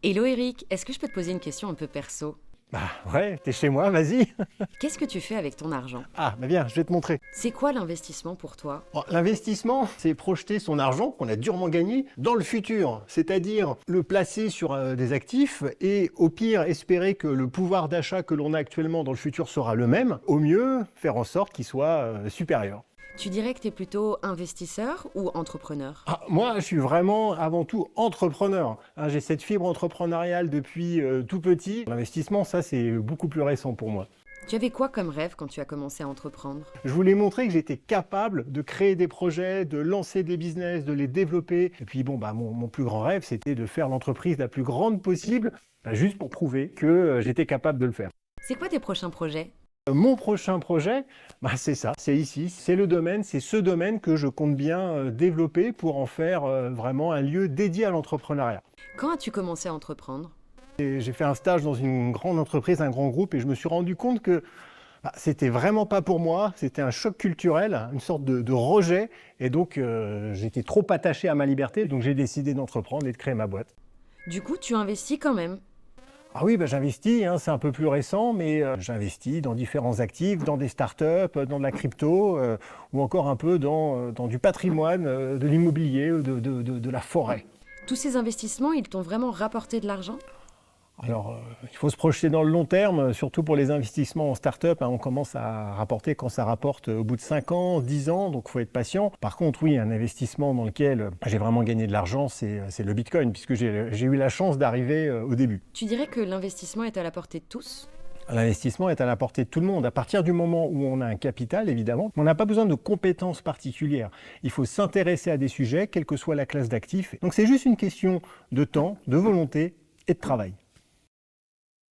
Hello Eric, est-ce que je peux te poser une question un peu perso? Bah ouais, t'es chez moi, vas-y. Qu'est-ce que tu fais avec ton argent? Ah, bah viens, je vais te montrer. C'est quoi l'investissement pour toi? Bon, l'investissement, c'est projeter son argent qu'on a durement gagné dans le futur, c'est-à-dire le placer sur des actifs et au pire espérer que le pouvoir d'achat que l'on a actuellement dans le futur sera le même, au mieux faire en sorte qu'il soit supérieur. Tu dirais que tu es plutôt investisseur ou entrepreneur? Ah, moi, je suis vraiment avant tout entrepreneur. Hein, j'ai cette fibre entrepreneuriale depuis tout petit. L'investissement, ça, c'est beaucoup plus récent pour moi. Tu avais quoi comme rêve quand tu as commencé à entreprendre? Je voulais montrer que j'étais capable de créer des projets, de lancer des business, de les développer. Et puis bon, bah, mon plus grand rêve, c'était de faire l'entreprise la plus grande possible, bah, juste pour prouver que j'étais capable de le faire. C'est quoi tes prochains projets? Mon prochain projet, bah, c'est ça, c'est ici, c'est le domaine, c'est ce domaine que je compte bien développer pour en faire vraiment un lieu dédié à l'entrepreneuriat. Quand as-tu commencé à entreprendre? Et j'ai fait un stage dans une grande entreprise, un grand groupe, et je me suis rendu compte que bah, c'était vraiment pas pour moi, c'était un choc culturel, une sorte de rejet, et donc j'étais trop attaché à ma liberté, donc j'ai décidé d'entreprendre et de créer ma boîte. Du coup, tu investis quand même. Ah oui, bah, j'investis, hein, c'est un peu plus récent, mais j'investis dans différents actifs, dans des startups, dans de la crypto, ou encore un peu dans du patrimoine, de l'immobilier, de la forêt. Tous ces investissements, ils t'ont vraiment rapporté de l'argent? Alors, il faut se projeter dans le long terme, surtout pour les investissements en start-up. Hein, on commence à rapporter quand ça rapporte au bout de 5 ans, 10 ans, donc il faut être patient. Par contre, oui, un investissement dans lequel j'ai vraiment gagné de l'argent, c'est le Bitcoin, puisque j'ai eu la chance d'arriver au début. Tu dirais que l'investissement est à la portée de tous? L'investissement est à la portée de tout le monde. À partir du moment où on a un capital, évidemment, on n'a pas besoin de compétences particulières. Il faut s'intéresser à des sujets, quelle que soit la classe d'actifs. Donc c'est juste une question de temps, de volonté et de travail.